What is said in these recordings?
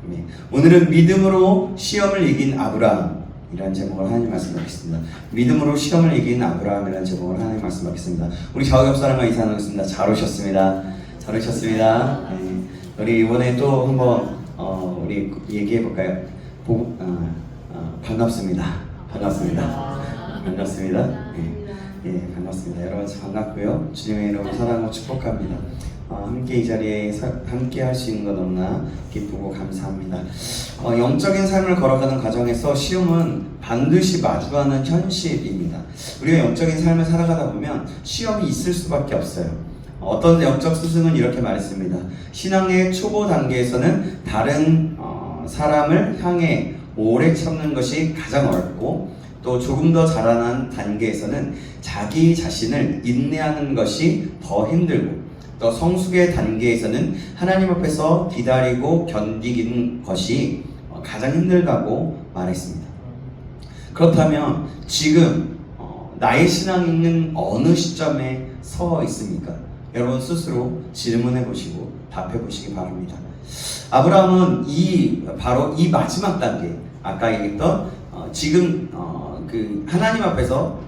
아멘. 오늘은 믿음으로 시험을 이긴 아브라함이라는 제목을 하나님 말씀하겠습니다. 믿음으로 시험을 이긴 아브라함이라는 제목을 하나님 말씀하겠습니다. 우리 좌우 옆 사람과 인사하겠습니다. 잘 오셨습니다. 잘 오셨습니다. 네. 우리 이번에 또 한번 우리 얘기해 볼까요? 반갑습니다. 반갑습니다. 반갑습니다. 예, 반갑습니다. 여러분 반갑고요. 주님의 이름으로 사랑하고 축복합니다. 함께 이 자리에 함께 할 수 있는 것 너무나 기쁘고 감사합니다. 영적인 삶을 걸어가는 과정에서 시험은 반드시 마주하는 현실입니다. 우리가 영적인 삶을 살아가다 보면 시험이 있을 수밖에 없어요. 어떤 영적 스승은 이렇게 말했습니다. 신앙의 초보 단계에서는 다른 사람을 향해 오래 참는 것이 가장 어렵고, 또 조금 더 자라난 단계에서는 자기 자신을 인내하는 것이 더 힘들고, 또 성숙의 단계에서는 하나님 앞에서 기다리고 견디는 것이 가장 힘들다고 말했습니다. 그렇다면 지금 나의 신앙은 어느 시점에 서 있습니까? 여러분 스스로 질문해 보시고 답해 보시기 바랍니다. 아브라함은 바로 이 마지막 단계, 아까 얘기했던 지금 그 하나님 앞에서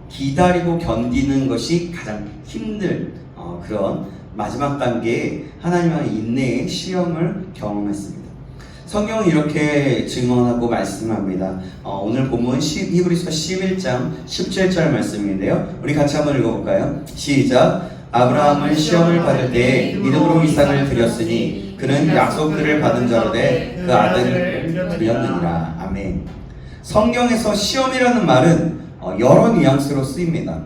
기다리고 견디는 것이 가장 힘들 그런 마지막 단계에 하나님의 인내의 시험을 경험했습니다. 성경은 이렇게 증언하고 말씀합니다. 오늘 본문 히브리서 11장 17절 말씀인데요. 우리 같이 한번 읽어볼까요? 시작! 아브라함은 시험을 받을 때 믿음으로 이삭을 드렸으니 그는 약속들을 받은 자로 돼 그 아들을 드렸느니라. 아멘. 성경에서 시험이라는 말은 여러 뉘앙스로 쓰입니다.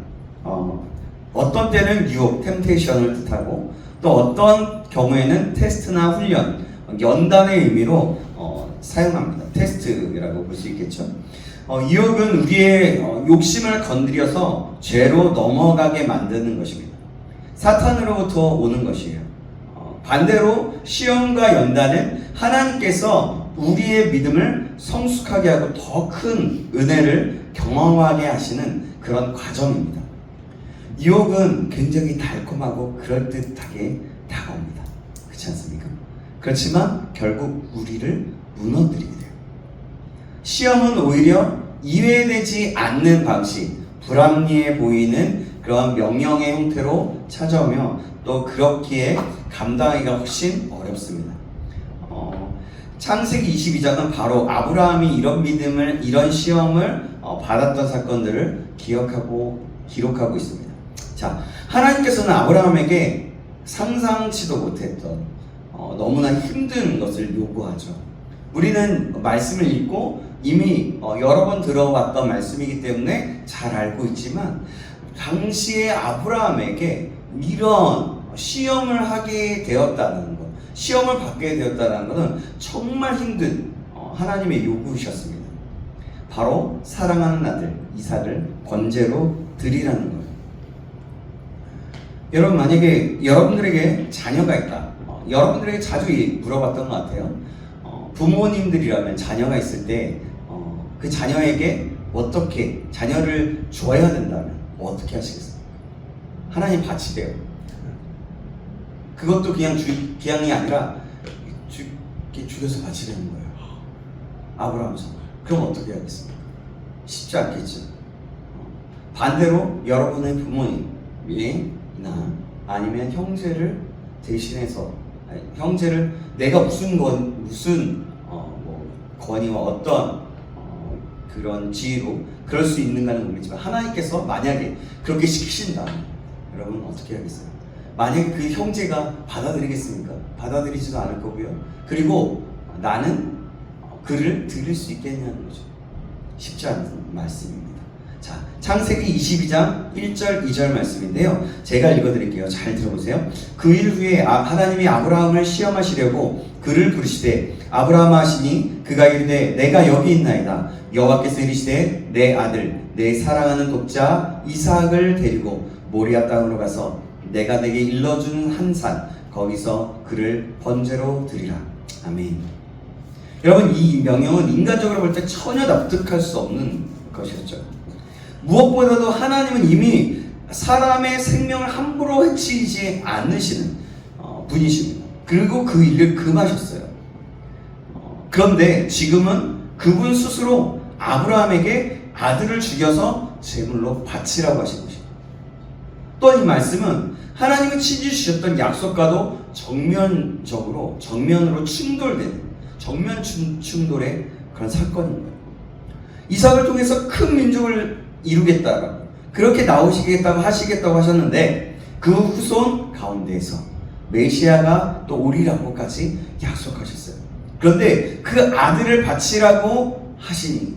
어떤 때는 유혹, 템테이션을 뜻하고, 또 어떤 경우에는 테스트나 훈련, 연단의 의미로 사용합니다. 테스트라고 볼 수 있겠죠. 유혹은 우리의 욕심을 건드려서 죄로 넘어가게 만드는 것입니다. 사탄으로부터 오는 것이에요. 반대로 시험과 연단은 하나님께서 우리의 믿음을 성숙하게 하고 더 큰 은혜를 경험하게 하시는 그런 과정입니다. 유혹은 굉장히 달콤하고 그럴듯하게 다가옵니다. 그렇지 않습니까? 그렇지만 결국 우리를 무너뜨리게 돼요. 시험은 오히려 이해되지 않는 방식, 불합리해 보이는 그런 명령의 형태로 찾아오며 또 그렇기에 감당하기가 훨씬 어렵습니다. 창세기 22장은 바로 아브라함이 이런 믿음을, 이런 시험을 받았던 사건들을 기록하고 있습니다. 자, 하나님께서는 아브라함에게 상상치도 못했던 너무나 힘든 것을 요구하죠. 우리는 말씀을 읽고 이미 여러 번 들어봤던 말씀이기 때문에 잘 알고 있지만, 당시에 아브라함에게 이런 시험을 하게 되었다는 것, 시험을 받게 되었다는 것은 정말 힘든 하나님의 요구셨습니다. 바로 사랑하는 아들 이삭을 번제로 드리라는 거예요. 여러분, 만약에 여러분들에게 자녀가 있다, 여러분들에게 자주 물어봤던 것 같아요. 부모님들이라면 자녀가 있을 때 그 자녀에게 어떻게, 자녀를 줘야 된다면 어떻게 하시겠어요? 하나님 바치래요. 그것도 그냥 기양이 아니라 죽여서 바치려는 거예요. 아브라함 정말. 그럼 어떻게 하겠습니까? 쉽지 않겠죠. 반대로 여러분의 부모님이나 아니면 형제를 대신해서, 형제를 내가 무슨 권위와 어떤 그런 지위로 그럴 수 있는가는 모르겠지만, 하나님께서 만약에 그렇게 시키신다면 여러분 어떻게 하겠어요? 만약에 그 형제가 받아들이겠습니까? 받아들이지도 않을 거고요. 그리고 나는 그를 드릴 수 있겠냐는 거죠. 쉽지 않은 말씀입니다. 자, 창세기 22장 1절 2절 말씀인데요. 제가 읽어드릴게요. 잘 들어보세요. 그 일 후에 하나님이 아브라함을 시험하시려고 그를 부르시되 아브라함 하시니 그가 이르되 내가 여기 있나이다. 여호와께서 이르시되 내 아들 내 사랑하는 독자 이삭을 데리고 모리아 땅으로 가서 내가 내게 일러준 한 산 거기서 그를 번제로 드리라. 아멘. 여러분, 이 명령은 인간적으로 볼 때 전혀 납득할 수 없는 것이었죠. 무엇보다도 하나님은 이미 사람의 생명을 함부로 해치지 않으시는 분이십니다. 그리고 그 일을 금하셨어요. 그런데 지금은 그분 스스로 아브라함에게 아들을 죽여서 제물로 바치라고 하신 것입니다. 또 이 말씀은 하나님이 친히 주셨던 약속과도 정면으로 충돌된 충돌의 그런 사건인 거예요. 이삭을 통해서 큰 민족을 이루겠다라고, 그렇게 나오시겠다고 하시겠다고 하셨는데 그 후손 가운데에서 메시아가 또 오리라고까지 약속하셨어요. 그런데 그 아들을 바치라고 하시니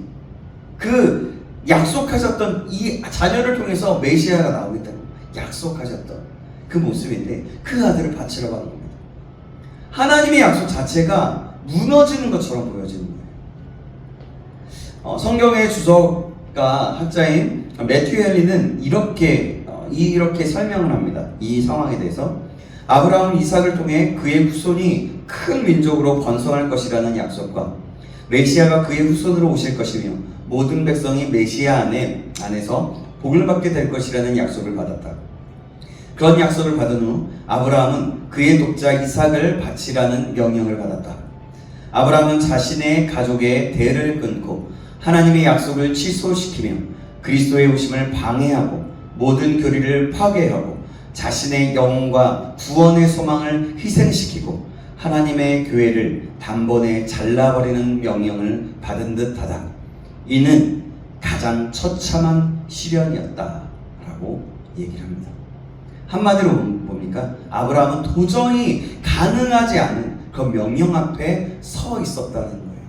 그 약속하셨던 이 자녀를 통해서 메시아가 나오겠다고 약속하셨던 그 모습인데 그 아들을 바치라고 하는 겁니다. 하나님의 약속 자체가 무너지는 것처럼 보여지는 거예요. 성경의 주석가 학자인 매튜 헨리는 이렇게 설명을 합니다. 이 상황에 대해서 아브라함은 이삭을 통해 그의 후손이 큰 민족으로 번성할 것이라는 약속과 메시아가 그의 후손으로 오실 것이며 모든 백성이 메시아 안에서 복을 받게 될 것이라는 약속을 받았다. 그런 약속을 받은 후 아브라함은 그의 독자 이삭을 바치라는 명령을 받았다. 아브라함은 자신의 가족의 대를 끊고 하나님의 약속을 취소시키며 그리스도의 오심을 방해하고 모든 교리를 파괴하고 자신의 영혼과 구원의 소망을 희생시키고 하나님의 교회를 단번에 잘라버리는 명령을 받은 듯하다. 이는 가장 처참한 시련이었다라고 얘기를 합니다. 한마디로 뭡니까? 아브라함은 도저히 가능하지 않은 그 명령 앞에 서 있었다는 거예요.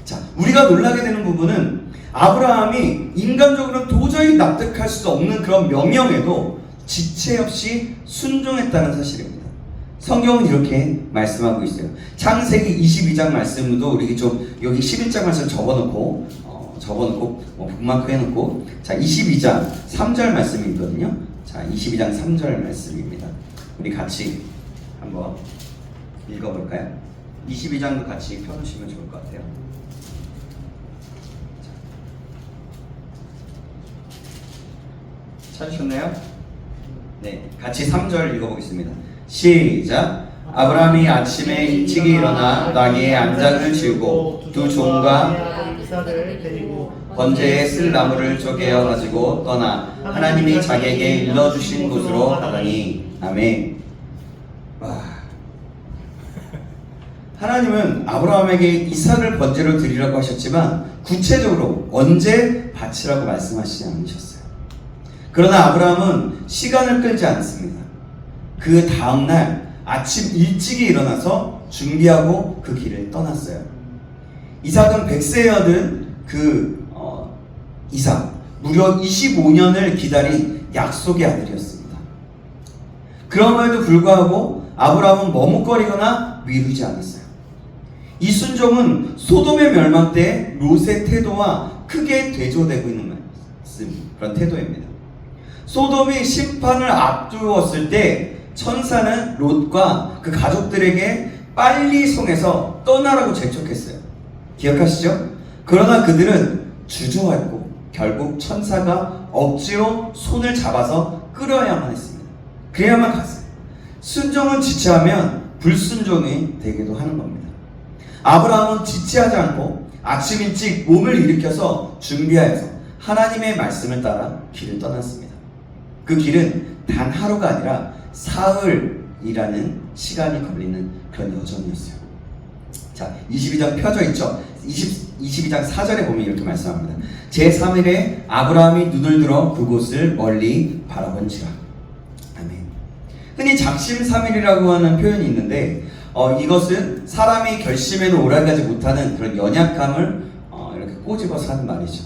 자, 우리가 놀라게 되는 부분은 아브라함이 인간적으로는 도저히 납득할 수 없는 그런 명령에도 지체 없이 순종했다는 사실입니다. 성경은 이렇게 말씀하고 있어요. 창세기 22장 말씀도 우리 좀 여기 11장 말씀 접어놓고 북마크 해놓고, 자 22장 3절 말씀이 있거든요. 자 22장 3절 말씀입니다. 우리 같이 한번 읽어볼까요? 22장도 같이 펴놓으시면 좋을 것 같아요. 찾으셨나요? 네, 같이 3절 읽어보겠습니다. 시작. 아브라함이 아침에 일찍이 일어나 나귀의 안장을 지우고 두 종과 이삭을 데리고 번제에 쓸 나무를 쪼개어 가지고 떠나 하나님이 자기에게 일러주신 곳으로 가더니. 아멘. 와. 하나님은 아브라함에게 이삭을 번제로 드리라고 하셨지만 구체적으로 언제 바치라고 말씀하시지 않으셨어요. 그러나 아브라함은 시간을 끌지 않습니다. 그 다음날 아침 일찍이 일어나서 준비하고 그 길을 떠났어요. 이삭은 100세에 얻은 이삭, 무려 25년을 기다린 약속의 아들이었습니다. 그럼에도 불구하고 아브라함은 머뭇거리거나 미루지 않았어요. 이 순종은 소돔의 멸망 때 롯의 태도와 크게 대조되고 있는 그런 태도입니다. 소돔이 심판을 앞두었을 때 천사는 롯과 그 가족들에게 빨리 성에서 떠나라고 재촉했어요. 기억하시죠? 그러나 그들은 주저했고 결국 천사가 억지로 손을 잡아서 끌어야만 했습니다. 그래야만 갔어요. 순종은 지체하면 불순종이 되기도 하는 겁니다. 아브라함은 지체하지 않고 아침 일찍 몸을 일으켜서 준비하여서 하나님의 말씀을 따라 길을 떠났습니다. 그 길은 단 하루가 아니라 사흘이라는 시간이 걸리는 그런 여정이었어요. 자, 22장 펴져 있죠? 22장 4절에 보면 이렇게 말씀합니다. 제3일에 아브라함이 눈을 들어 그곳을 멀리 바라본지라. 아멘. 흔히 작심삼일이라고 하는 표현이 있는데 이것은 사람이 결심에도 오래가지 못하는 그런 연약함을 이렇게 꼬집어서 하는 말이죠.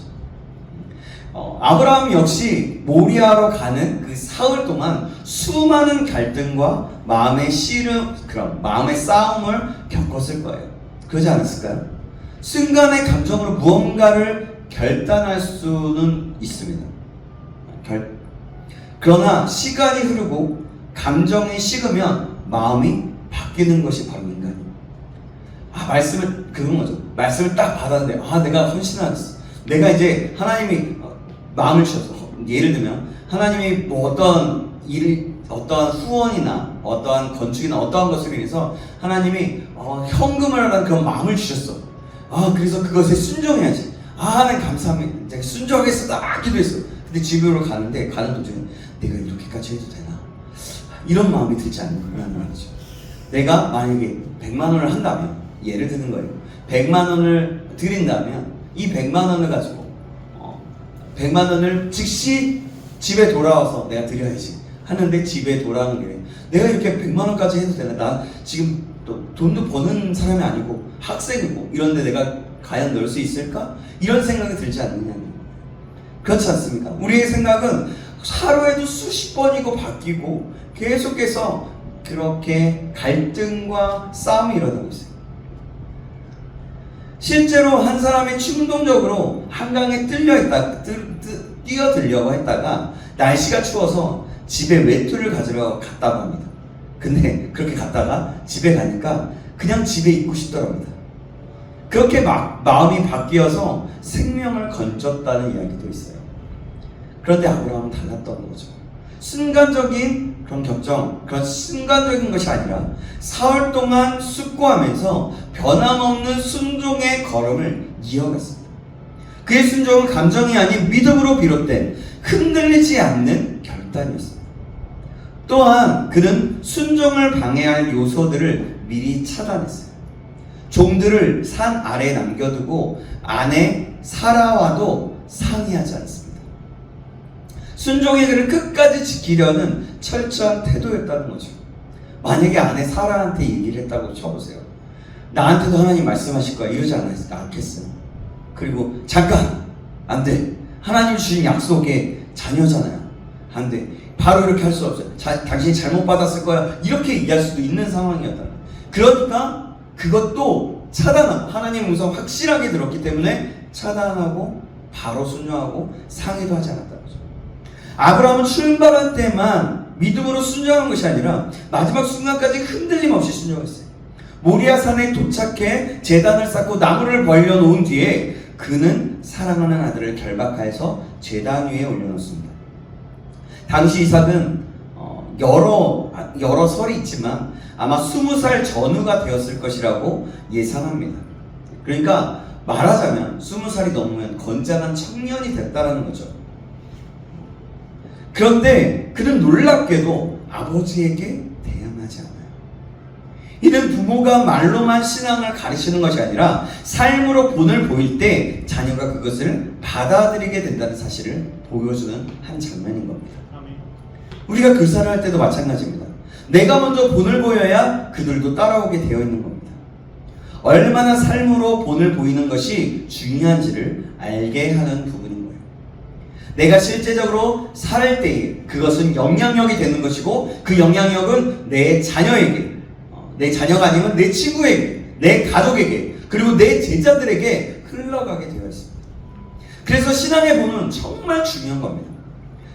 아브라함 역시 모리아로 가는 그 사흘 동안 수많은 갈등과 마음의 싸움을 겪었을 거예요. 그러지 않았을까요? 순간의 감정으로 무언가를 결단할 수는 있습니다. 그러나 시간이 흐르고 감정이 식으면 마음이 바뀌는 것이 바로 인간입니다. 그건 거죠. 말씀을 딱 받았는데 내가 헌신하겠어. 내가 이제 하나님이 마음을 주셔서, 예를 들면 하나님이 뭐 어떤 일을 어떠한 후원이나 어떠한 건축이나 어떠한 것을 위해서 하나님이 현금을 하라는 그런 마음을 주셨어. 그래서 그것에 순종해야지. 하나님 감사합니다. 제가 순종하겠습니다. 기도했어. 근데 집으로 가는 도중에 내가 이렇게까지 해도 되나? 이런 마음이 들지 않는 말이죠. 내가 만약에 100만 원을 한다면, 예를 드는 거예요. 100만 원을 드린다면 이 100만 원을 가지고 100만 원을 즉시 집에 돌아와서 내가 드려야지 하는데, 집에 돌아오는 길에 내가 이렇게 100만 원까지 해도 되나? 나 지금 또 돈도 버는 사람이 아니고 학생이고 이런데 내가 과연 넣을 수 있을까? 이런 생각이 들지 않느냐는. 그렇지 않습니까? 우리의 생각은 하루에도 수십 번이고 바뀌고 계속해서 그렇게 갈등과 싸움이 일어나고 있어요. 실제로 한 사람이 충동적으로 한강에 뛰어들려고 했다가 날씨가 추워서 집에 외투를 가지러 갔다고 합니다. 근데 그렇게 갔다가 집에 가니까 그냥 집에 있고 싶더랍니다. 그렇게 마음이 바뀌어서 생명을 건졌다는 이야기도 있어요. 그런데 아브라함은 달랐던 거죠. 순간적인 그런 격정, 그런 순간적인 것이 아니라 사흘 동안 숙고하면서 변함없는 순종의 걸음을 이어갔습니다. 그의 순종은 감정이 아닌 믿음으로 비롯된 흔들리지 않는 결단이었습니다. 또한 그는 순종을 방해할 요소들을 미리 차단했어요. 종들을 산 아래에 남겨두고 아내 사라와도 상의하지 않습니다. 순종의 길을 끝까지 지키려는 철저한 태도였다는 거죠. 만약에 아내 사라한테 얘기를 했다고 쳐보세요. 나한테도 하나님 말씀하실 거야 이러지 않겠어요. 그리고 잠깐 안 돼. 하나님 주신 약속의 자녀잖아요. 안 돼. 바로 이렇게 할 수 없어요. 당신이 잘못 받았을 거야 이렇게 얘기할 수도 있는 상황이었다. 그러니까 그것도 차단하고, 하나님의 음성 확실하게 들었기 때문에 차단하고 바로 순종하고 상의도 하지 않았다는 거죠. 아브라함은 출발할 때만 믿음으로 순종한 것이 아니라 마지막 순간까지 흔들림 없이 순종했어요. 모리아 산에 도착해 제단을 쌓고 나무를 벌려놓은 뒤에 그는 사랑하는 아들을 결박하여서 제단 위에 올려놓습니다. 당시 이삭은 여러 설이 있지만 아마 20살 전후가 되었을 것이라고 예상합니다. 그러니까 말하자면 20살이 넘으면 건장한 청년이 됐다는 거죠. 그런데 그는 놀랍게도 아버지에게 대항하지 않아요. 이는 부모가 말로만 신앙을 가르치는 것이 아니라 삶으로 본을 보일 때 자녀가 그것을 받아들이게 된다는 사실을 보여주는 한 장면인 겁니다. 우리가 교사를 할 때도 마찬가지입니다. 내가 먼저 본을 보여야 그들도 따라오게 되어 있는 겁니다. 얼마나 삶으로 본을 보이는 것이 중요한지를 알게 하는 부분인 거예요. 내가 실제적으로 살 때에 그것은 영향력이 되는 것이고, 그 영향력은 내 자녀에게, 내 자녀가 아니면 내 친구에게, 내 가족에게, 그리고 내 제자들에게 흘러가게 되어 있습니다. 그래서 신앙의 본은 정말 중요한 겁니다.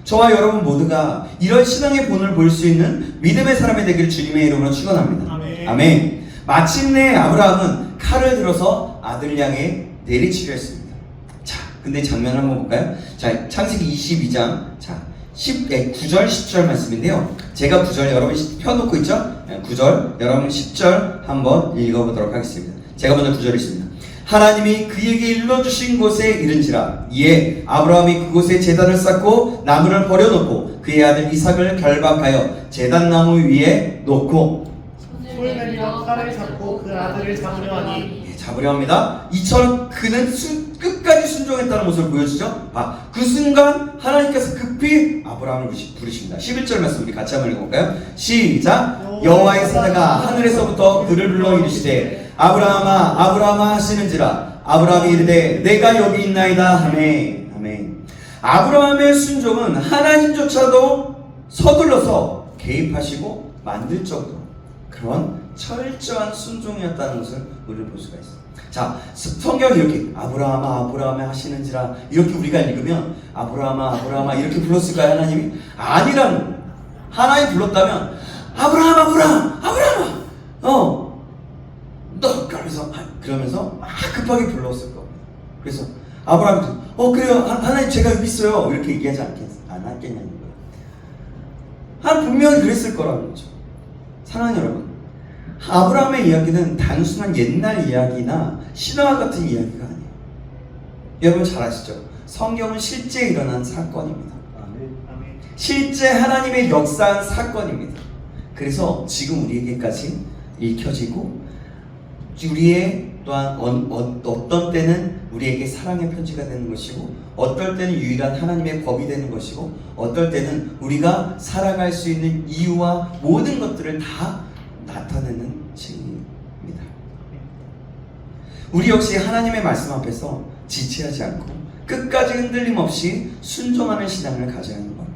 저와 여러분 모두가 이런 신앙의 본을 볼 수 있는 믿음의 사람이 되기를 주님의 이름으로 축원합니다. 아멘. 아멘. 마침내 아브라함은 칼을 들어서 아들 향해 내리치려 했습니다. 자, 근데 장면을 한번 볼까요? 자, 창세기 22장, 자, 9절, 10절 말씀인데요. 제가 9절 여러분이 펴놓고 있죠? 9절, 여러분 10절 한번 읽어보도록 하겠습니다. 제가 먼저 9절 읽습니다. 하나님이 그에게 일러주신 곳에 이른지라. 이에 아브라함이 그곳에 제단을 쌓고 나무를 버려놓고 그의 아들 이삭을 결박하여 제단나무 위에 놓고 손을 내밀어 칼을 잡고 그 아들을 잡으려 하니, 잡으려 합니다. 이처럼 그는 끝까지 순종했다는 모습을 보여주죠. 그 순간 하나님께서 급히 아브라함을 부르십니다. 11절 말씀 우리 같이 한번 읽어볼까요? 시작. 여호와의 사자가 하늘에서부터 그를 불러 이르시되 아브라함아 아브라함아 하시는지라. 아브라함이 이르되 내가 여기 있나이다 하매. 아멘. 아브라함의 순종은 하나님조차도 서둘러서 개입하시고 만들 정도로 그런 철저한 순종이었다는 것을 우리는 볼 수가 있습니다. 자, 성경이 이렇게 아브라함아 아브라함아 하시는지라 이렇게 우리가 읽으면 아브라함아 아브라함아 이렇게 불렀을까요? 하나님이? 아니라는 거예요. 하나님 불렀다면 아브라함 아브라함 아브라함아 너 그러면서 막 급하게 불렀을 겁니다. 그래서 아브라함이 그래요 하나님 제가 여기 있어요 이렇게 얘기하지 않았겠냐는 거예요. 하나님 분명히 그랬을 거라는 거죠. 사랑하는 여러분, 아브라함의 이야기는 단순한 옛날 이야기나 신화와 같은 이야기가 아니에요. 여러분 잘 아시죠? 성경은 실제 일어난 사건입니다. 실제 하나님의 역사한 사건입니다. 그래서 지금 우리에게까지 읽혀지고 우리의 또한 어떤 때는 우리에게 사랑의 편지가 되는 것이고 어떨 때는 유일한 하나님의 법이 되는 것이고 어떨 때는 우리가 살아갈 수 있는 이유와 모든 것들을 다 나타내는 책입니다. 우리 역시 하나님의 말씀 앞에서 지체하지 않고 끝까지 흔들림 없이 순종하는 신앙을 가져야 하는 겁니다.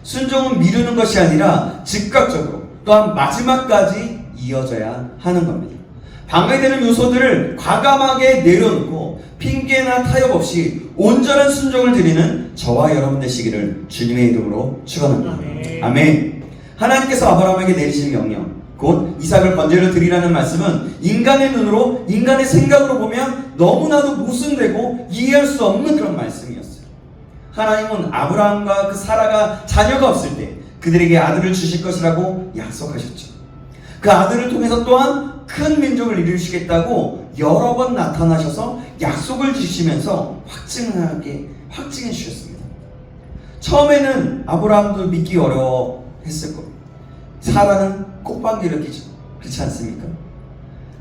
순종은 미루는 것이 아니라 즉각적으로 또한 마지막까지 이어져야 하는 겁니다. 방해되는 요소들을 과감하게 내려놓고 핑계나 타협 없이 온전한 순종을 드리는 저와 여러분 되시기를 주님의 이름으로 축원합니다. 아멘. 하나님께서 아브라함에게 내리신 명령, 곧 이삭을 번제로 드리라는 말씀은 인간의 눈으로, 인간의 생각으로 보면 너무나도 모순되고 이해할 수 없는 그런 말씀이었어요. 하나님은 아브라함과 그 사라가 자녀가 없을 때 그들에게 아들을 주실 것이라고 약속하셨죠. 그 아들을 통해서 또한 큰 민족을 이루시겠다고 여러 번 나타나셔서 약속을 주시면서 확증해 주셨습니다. 처음에는 아브라함도 믿기 어려워했을 겁니다. 사라는 꽃방귀를 끼죠. 그렇지 않습니까?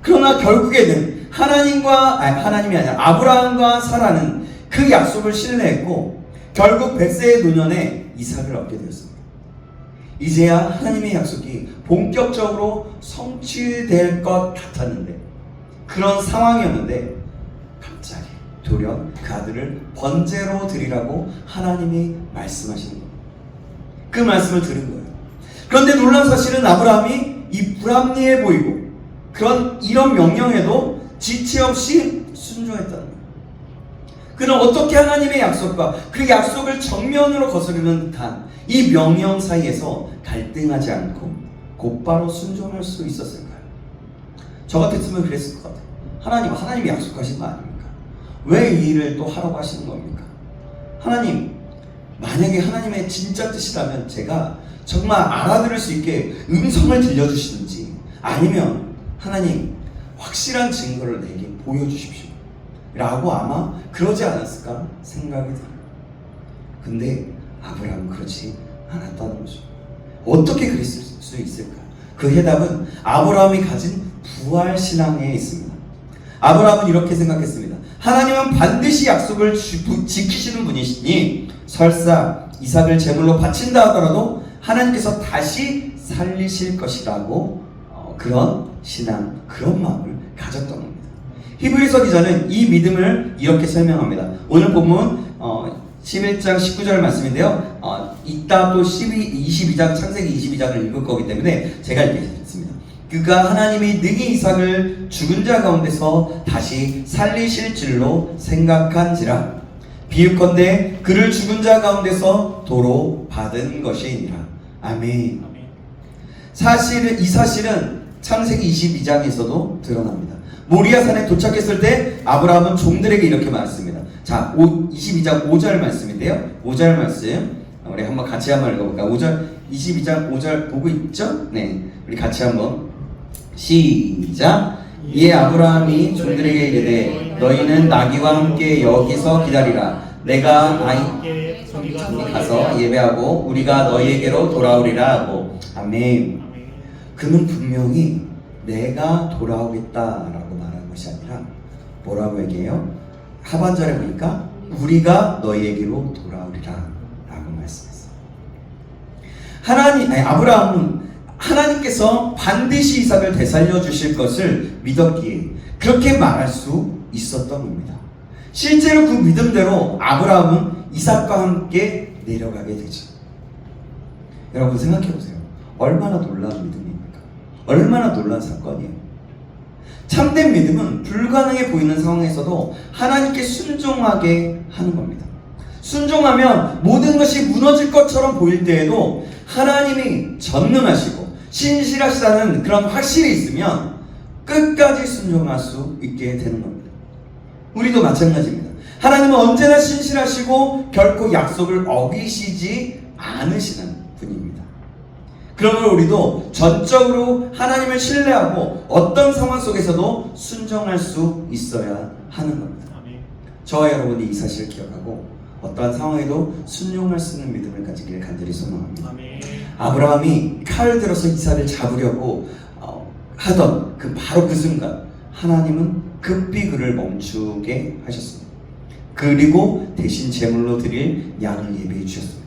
그러나 결국에는 하나님이 아니라 아브라함과 사라는 그 약속을 신뢰했고 결국 100세의 노년에 이삭을 얻게 되었습니다. 이제야 하나님의 약속이 본격적으로 성취될 것 같았는데 그런 상황이었는데 갑자기 돌연 그 아들을 번제로 드리라고 하나님이 말씀하시는 거예요. 그 말씀을 들은 거예요. 그런데 놀라운 사실은 아브라함이 이 불합리해 보이고 이런 명령에도 지체 없이 순종했다는 거예요. 그는 어떻게 하나님의 약속과 그 약속을 정면으로 거스르는 듯한 이 명령 사이에서 갈등하지 않고 곧바로 순종할 수 있었을까요? 저 같았으면 그랬을 것 같아요. 하나님이 약속하신 거 아닙니까? 왜 이 일을 또 하라고 하시는 겁니까? 하나님, 만약에 하나님의 진짜 뜻이라면 제가 정말 알아들을 수 있게 음성을 들려주시든지 아니면 하나님 확실한 증거를 내게 보여주십시오 라고 아마 그러지 않았을까 생각이 들어요. 근데 아브라함은 그렇지 않았다는 거죠. 어떻게 그랬을 수 있을까? 그 해답은 아브라함이 가진 부활신앙에 있습니다. 아브라함은 이렇게 생각했습니다. 하나님은 반드시 약속을 지키시는 분이시니 설사 이삭을 제물로 바친다 하더라도 하나님께서 다시 살리실 것이라고 그런 신앙, 그런 마음을 가졌던 겁니다. 히브리서 기자는 이 믿음을 이렇게 설명합니다. 오늘 본문 11장 19절 말씀인데요. 이따 또 22장 창세기 22장을 읽을 거기 때문에 제가 읽겠습니다. 그가 하나님이 능히 이삭을 죽은 자 가운데서 다시 살리실 줄로 생각한지라 비유컨대 그를 죽은 자 가운데서 도로 받은 것이니라. 아멘. 이 사실은 창세기 22장에서도 드러납니다. 모리아산에 도착했을 때 아브라함은 종들에게 이렇게 말했습니다. 자, 22장 5절 말씀인데요. 5절 말씀 우리 한번 같이 한번 읽어볼까요? 22장 5절 보고 있죠? 네, 우리 같이 한번 시작. 이에 아브라함이 종들에게 이르되 너희는 나귀와 함께 여기서 기다리라. 내가 아이 가서 예배하고 우리가 너희에게로 돌아오리라 하고. 아멘. 그는 분명히 내가 돌아오겠다라고 말한 것이 아니라 뭐라고 얘기해요? 하반절에 보니까 우리가 너희에게로 돌아오리라 라고 말씀했어요. 아브라함은 하나님께서 반드시 이삭을 되살려 주실 것을 믿었기에 그렇게 말할 수 있었던 겁니다. 실제로 그 믿음대로 아브라함은 이삭과 함께 내려가게 되죠. 여러분 생각해 보세요. 얼마나 놀라운 믿음입니까? 얼마나 놀라운 사건이에요. 참된 믿음은 불가능해 보이는 상황에서도 하나님께 순종하게 하는 겁니다. 순종하면 모든 것이 무너질 것처럼 보일 때에도 하나님이 전능하시고 신실하시다는 그런 확신이 있으면 끝까지 순종할 수 있게 되는 겁니다. 우리도 마찬가지입니다. 하나님은 언제나 신실하시고 결코 약속을 어기시지 않으시는 분입니다. 그러므로 우리도 전적으로 하나님을 신뢰하고 어떤 상황 속에서도 순종할 수 있어야 하는 겁니다. 저와 여러분이 이 사실을 기억하고 어떠한 상황에도 순종할 수 있는 믿음을 가지기를 간절히 소망합니다. 아브라함이 칼을 들어서 이삭을 잡으려고 하던 바로 그 순간 하나님은 급히 그를 멈추게 하셨습니다. 그리고 대신 제물로 드릴 양을 예비해 주셨습니다.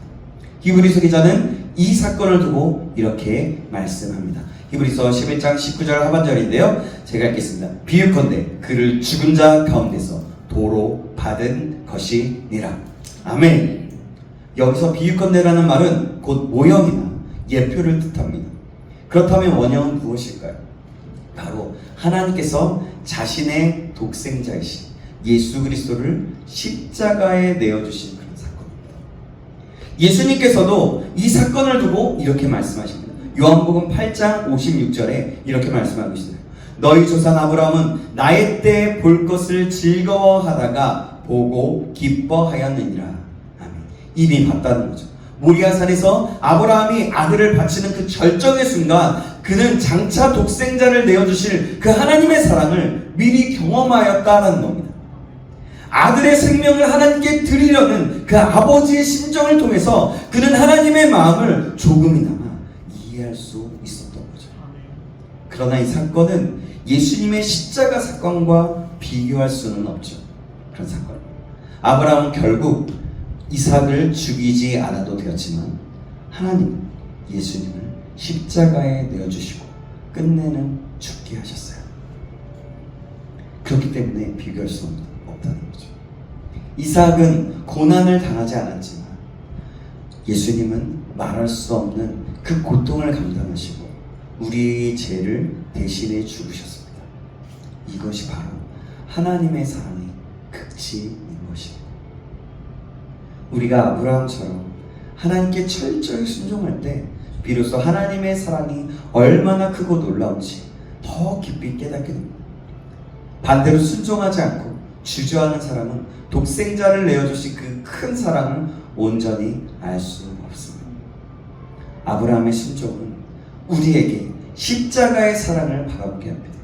히브리서 기자는 이 사건을 두고 이렇게 말씀합니다. 히브리서 11장 19절 하반절인데요. 제가 읽겠습니다. 비유컨대 그를 죽은 자 가운데서 도로 받은 것이니라. 아멘. 여기서 비유컨대라는 말은 곧 모형이나 예표를 뜻합니다. 그렇다면 원형은 무엇일까요? 바로 하나님께서 자신의 독생자이신 예수 그리스도를 십자가에 내어주신 그런 사건입니다. 예수님께서도 이 사건을 두고 이렇게 말씀하십니다. 요한복음 8장 56절에 이렇게 말씀하고 있습니다. 너희 조상 아브라함은 나의 때 볼 것을 즐거워하다가 보고 기뻐하였느니라. 아멘. 이미 봤다는 거죠. 모리아산에서 아브라함이 아들을 바치는 그 절정의 순간 그는 장차 독생자를 내어주실 그 하나님의 사랑을 미리 경험하였다는 겁니다. 아들의 생명을 하나님께 드리려는 그 아버지의 심정을 통해서 그는 하나님의 마음을 조금이나마 이해할 수 있었던 거죠. 그러나 이 사건은 예수님의 십자가 사건과 비교할 수는 없죠. 그런 사건입니다. 아브라함은 결국 이삭을 죽이지 않아도 되었지만 하나님은 예수님을 십자가에 내어주시고 끝내는 죽게 하셨어요. 그렇기 때문에 비교할 수 없다는 거죠. 이삭은 고난을 당하지 않았지만 예수님은 말할 수 없는 그 고통을 감당하시고 우리의 죄를 대신해 죽으셨습니다. 이것이 바로 하나님의 사랑의 극치인 것입니다. 우리가 아브라함처럼 하나님께 철저히 순종할 때 비로소 하나님의 사랑이 얼마나 크고 놀라운지 더 깊이 깨닫게 됩니다. 반대로 순종하지 않고 주저하는 사람은 독생자를 내어주신 그 큰 사랑을 온전히 알 수 없습니다. 아브라함의 순종은 우리에게 십자가의 사랑을 바라보게 합니다.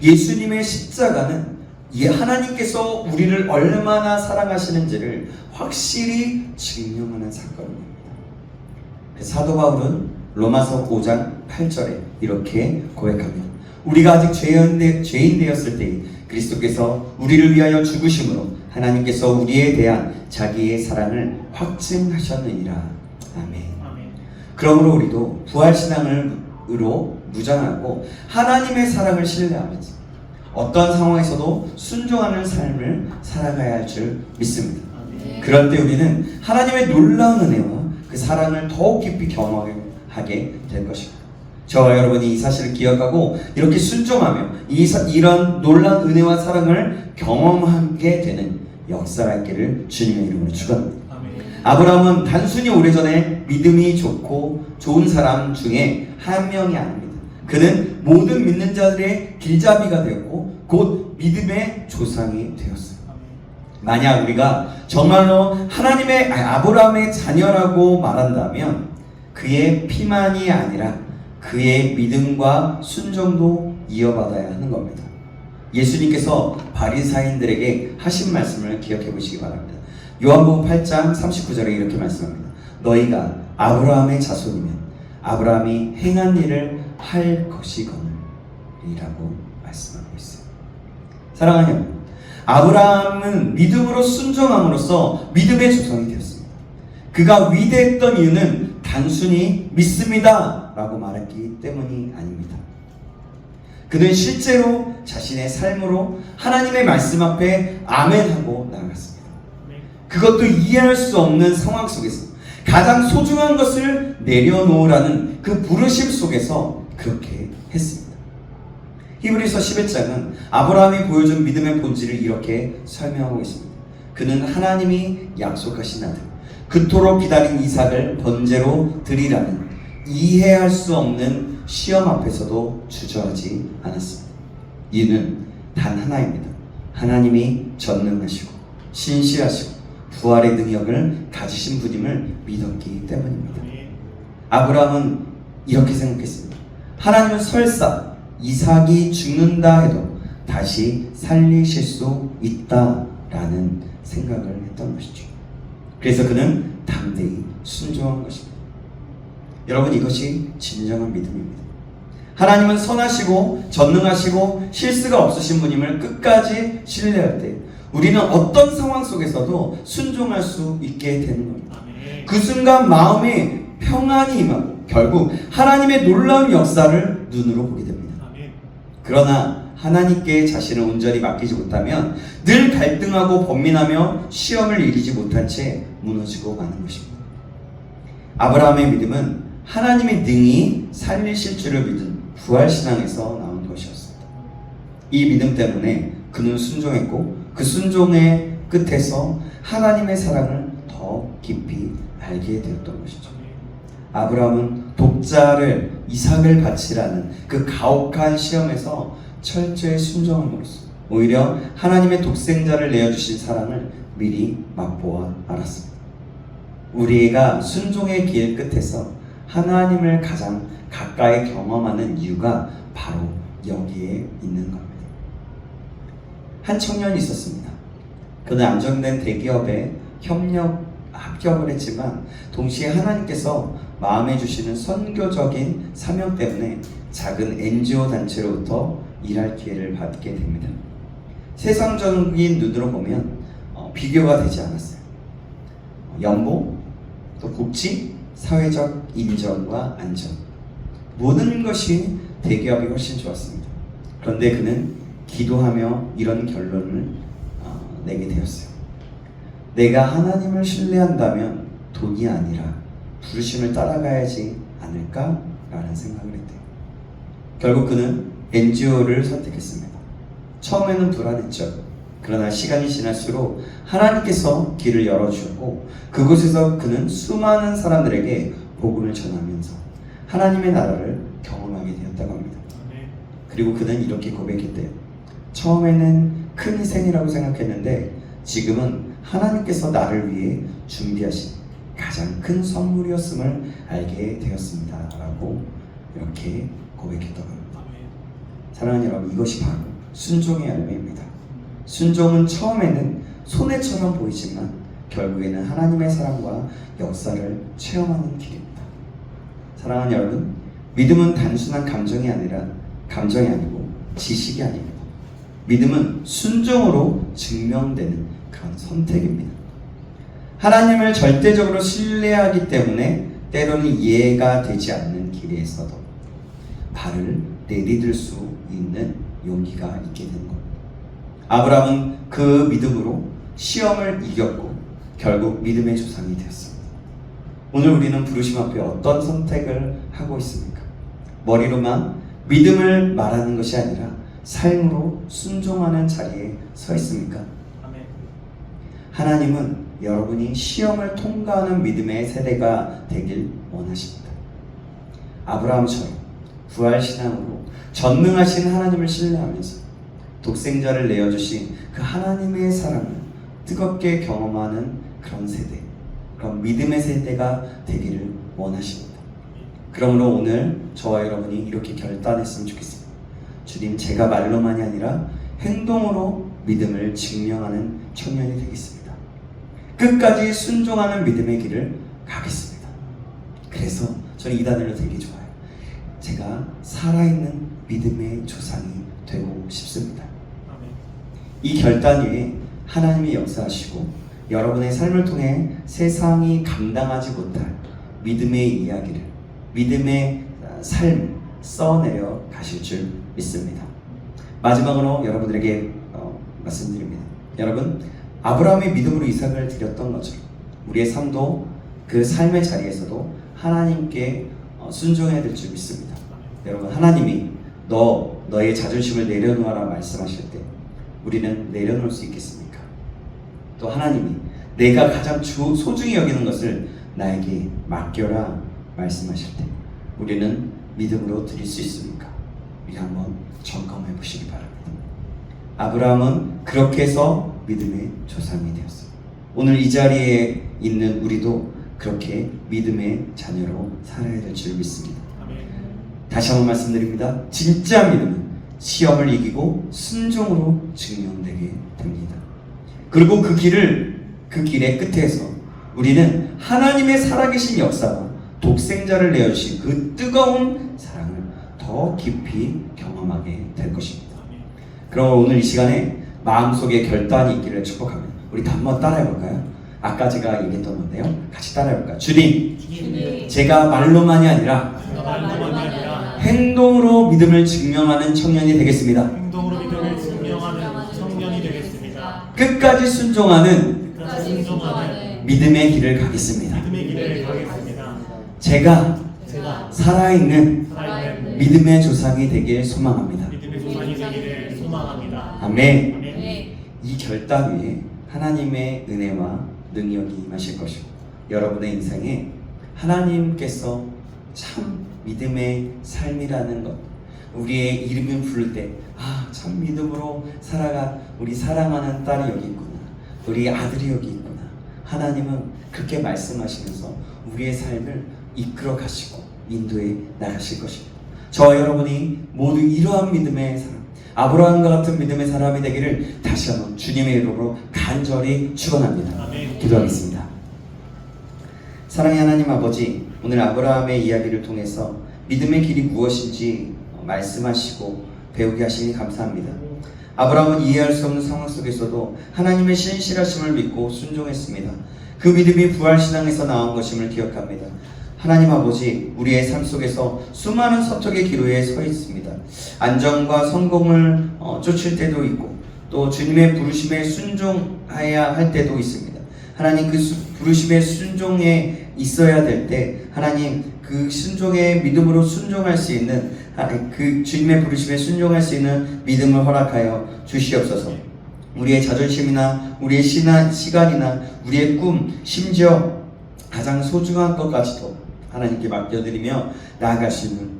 예수님의 십자가는 하나님께서 우리를 얼마나 사랑하시는지를 확실히 증명하는 사건입니다. 사도 바울은 로마서 5장 8절에 이렇게 고백합니다. 우리가 아직 죄인 되었을 때 그리스도께서 우리를 위하여 죽으심으로 하나님께서 우리에 대한 자기의 사랑을 확증하셨느니라. 아멘. 그러므로 우리도 부활신앙으로 무장하고 하나님의 사랑을 신뢰하면서 어떤 상황에서도 순종하는 삶을 살아가야 할 줄 믿습니다. 그럴 때 우리는 하나님의 놀라운 은혜와 그 사랑을 더욱 깊이 경험하게 될 것입니다. 저와 여러분이 이 사실을 기억하고 이렇게 순종하며 이런 놀라운 은혜와 사랑을 경험하게 되는 역사가 있기를 주님의 이름으로 축원합니다. 아브라함은 단순히 오래전에 믿음이 좋고 좋은 사람 중에 한 명이 아닙니다. 그는 모든 믿는 자들의 길잡이가 되었고 곧 믿음의 조상이 되었어요. 만약 우리가 정말로 하나님의 아브라함의 자녀라고 말한다면 그의 피만이 아니라 그의 믿음과 순종도 이어받아야 하는 겁니다. 예수님께서 바리사인들에게 하신 말씀을 기억해 보시기 바랍니다. 요한복음 8장 39절에 이렇게 말씀합니다. 너희가 아브라함의 자손이면 아브라함이 행한 일을 할 것이거늘 이라고 말씀하고 있어요. 사랑하는 여러분, 아브라함은 믿음으로 순종함으로써 믿음의 조상이 되었습니다. 그가 위대했던 이유는 단순히 믿습니다 라고 말했기 때문이 아닙니다. 그는 실제로 자신의 삶으로 하나님의 말씀 앞에 아멘하고 나아갔습니다. 그것도 이해할 수 없는 상황 속에서 가장 소중한 것을 내려놓으라는 그 부르심 속에서 그렇게 했습니다. 히브리서 11장은 아브라함이 보여준 믿음의 본질을 이렇게 설명하고 있습니다. 그는 하나님이 약속하신 아들, 그토록 기다린 이삭을 번제로 드리라는 이해할 수 없는 시험 앞에서도 주저하지 않았습니다. 이유는 단 하나입니다. 하나님이 전능하시고 신실하시고 부활의 능력을 가지신 분임을 믿었기 때문입니다. 아브라함은 이렇게 생각했습니다. 하나님은 설사 이삭이 죽는다 해도 다시 살리실 수 있다라는 생각을 했던 것이죠. 그래서 그는 담대히 순종한 것입니다. 여러분, 이것이 진정한 믿음입니다. 하나님은 선하시고 전능하시고 실수가 없으신 분임을 끝까지 신뢰할 때 우리는 어떤 상황 속에서도 순종할 수 있게 되는 겁니다. 그 순간 마음에 평안이 임하고 결국 하나님의 놀라운 역사를 눈으로 보게 됩니다. 그러나 하나님께 자신을 온전히 맡기지 못하면 늘 갈등하고 번민하며 시험을 이기지 못한 채 무너지고 마는 것입니다. 아브라함의 믿음은 하나님의 능히 살리실 줄을 믿은 부활신앙에서 나온 것이었습니다. 이 믿음 때문에 그는 순종했고 그 순종의 끝에서 하나님의 사랑을 더 깊이 알게 되었던 것이죠. 아브라함은 독자를 이삭을 바치라는 그 가혹한 시험에서 철저히 순종함으로써 오히려 하나님의 독생자를 내어주신 사랑을 미리 맛보아 알았습니다. 우리가 순종의 길 끝에서 하나님을 가장 가까이 경험하는 이유가 바로 여기에 있는 겁니다. 한 청년이 있었습니다. 그는 안정된 대기업에 합격을 했지만 동시에 하나님께서 마음에 주시는 선교적인 사명 때문에 작은 NGO 단체로부터 일할 기회를 받게 됩니다. 세상적인 눈으로 보면 비교가 되지 않았어요. 연봉, 또 복지, 사회적 인정과 안전, 모든 것이 대기업이 훨씬 좋았습니다. 그런데 그는 기도하며 이런 결론을 내게 되었어요. 내가 하나님을 신뢰한다면 돈이 아니라 부르심을 따라가야지 않을까라는 생각을 했대요. 결국 그는 NGO를 선택했습니다. 처음에는 불안했죠. 그러나 시간이 지날수록 하나님께서 길을 열어주셨고 그곳에서 그는 수많은 사람들에게 복음을 전하면서 하나님의 나라를 경험하게 되었다고 합니다. 그리고 그는 이렇게 고백했대요. 처음에는 큰 희생이라고 생각했는데 지금은 하나님께서 나를 위해 준비하신 가장 큰 선물이었음을 알게 되었습니다 라고 이렇게 고백했다고 합니다. 사랑하는 여러분, 이것이 바로 순종의 열매입니다. 순종은 처음에는 손해처럼 보이지만 결국에는 하나님의 사랑과 역사를 체험하는 길입니다. 사랑하는 여러분, 믿음은 단순한 감정이 아니고 지식이 아닙니다. 믿음은 순종으로 증명되는 그런 선택입니다. 하나님을 절대적으로 신뢰하기 때문에 때로는 이해가 되지 않는 길에서도 발을 내디딜 수 있는 용기가 있게 되는 겁니다. 아브라함은 그 믿음으로 시험을 이겼고 결국 믿음의 조상이 되었습니다. 오늘 우리는 부르심 앞에 어떤 선택을 하고 있습니까? 머리로만 믿음을 말하는 것이 아니라 삶으로 순종하는 자리에 서 있습니까? 하나님은 여러분이 시험을 통과하는 믿음의 세대가 되길 원하십니다. 아브라함처럼 부활신앙으로 전능하신 하나님을 신뢰하면서 독생자를 내어주신 그 하나님의 사랑을 뜨겁게 경험하는 그런 세대, 그런 믿음의 세대가 되기를 원하십니다. 그러므로 오늘 저와 여러분이 이렇게 결단했으면 좋겠습니다. 주님, 제가 말로만이 아니라 행동으로 믿음을 증명하는 청년이 되겠습니다. 끝까지 순종하는 믿음의 길을 가겠습니다. 그래서 저는 이 단어를 되게 좋아해요. 제가 살아있는 믿음의 조상이 되고 싶습니다. 이 결단 위에 하나님이 역사하시고 여러분의 삶을 통해 세상이 감당하지 못할 믿음의 이야기를, 믿음의 삶을 써내려 가실 줄 믿습니다. 마지막으로 여러분들에게 말씀드립니다. 여러분, 아브라함의 믿음으로 이삭을 드렸던 것처럼 우리의 삶도 그 삶의 자리에서도 하나님께 순종해야 될 줄 믿습니다. 여러분, 하나님이 너의 자존심을 내려놓아라 말씀하실 때 우리는 내려놓을 수 있겠습니까? 또 하나님이 내가 가장 소중히 여기는 것을 나에게 맡겨라 말씀하실 때 우리는 믿음으로 드릴 수 있습니까? 우리 한번 점검해 보시기 바랍니다. 아브라함은 그렇게 해서 믿음의 조상이 되었어요. 오늘 이 자리에 있는 우리도 그렇게 믿음의 자녀로 살아야 될 줄 믿습니다. 다시 한번 말씀드립니다. 진짜 믿음은 시험을 이기고 순종으로 증명되게 됩니다. 그리고 그 길의 끝에서 우리는 하나님의 살아계신 역사와 독생자를 내어주신 그 뜨거운 사랑을 더 깊이 경험하게 될 것입니다. 그럼 오늘 이 시간에 마음속에 결단이 있기를 축복합니다. 우리 다 한번 따라해볼까요? 아까 제가 얘기했던 건데요. 같이 따라해볼까요? 주님, 제가 말로만이 아니라 행동으로 믿음을 증명하는 청년이 되겠습니다. 행동으로 믿음을 증명하는 청년이 되겠습니다. 끝까지 순종하는 순종하는 믿음의 길을 가겠습니다. 믿음의 길을 가겠습니다. 제가 제가 살아있는 살아있는 믿음의 조상이 되길 소망합니다. 믿음의 조상이 되기를 소망합니다. 아멘. 아멘. 이 결단 위에 하나님의 은혜와 능력이 임하실 것이고 여러분의 인생에 하나님께서 참 믿음의 삶이라는 것, 우리의 이름을 부를 때 참 믿음으로 살아가 우리 사랑하는 딸이 여기 있구나, 우리 아들이 여기 있구나, 하나님은 그렇게 말씀하시면서 우리의 삶을 이끌어 가시고 인도해 나가실 것입니다. 저와 여러분이 모두 이러한 믿음의 사람, 아브라함과 같은 믿음의 사람이 되기를 다시 한번 주님의 이름으로 간절히 축원합니다. 아멘. 기도하겠습니다. 사랑의 하나님 아버지, 오늘 아브라함의 이야기를 통해서 믿음의 길이 무엇인지 말씀하시고 배우게 하시니 감사합니다. 아브라함은 이해할 수 없는 상황 속에서도 하나님의 신실하심을 믿고 순종했습니다. 그 믿음이 부활신앙에서 나온 것임을 기억합니다. 하나님 아버지, 우리의 삶 속에서 수많은 서쪽의 기로에 서 있습니다. 안정과 성공을 쫓을 때도 있고 또 주님의 부르심에 순종해야 할 때도 있습니다. 하나님, 그 부르심에 순종해 있어야 될 때 하나님 그 순종의 믿음으로 순종할 수 있는 그 주님의 부르심에 순종할 수 있는 믿음을 허락하여 주시옵소서. 우리의 자존심이나 우리의 시간이나 우리의 꿈, 심지어 가장 소중한 것까지도 하나님께 맡겨드리며 나아갈 수 있는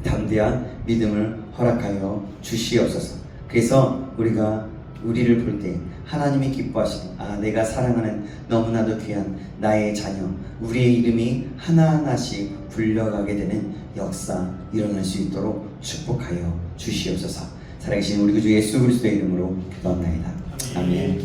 담대한 믿음을 허락하여 주시옵소서. 그래서 우리를 볼 때 하나님이 기뻐하시는 내가 사랑하는 너무나도 귀한 나의 자녀, 우리의 이름이 하나하나씩 불려가게 되는 역사 일어날 수 있도록 축복하여 주시옵소서. 살아계신 우리 구주 예수 그리스도의 이름으로 기도합나이다. 아멘.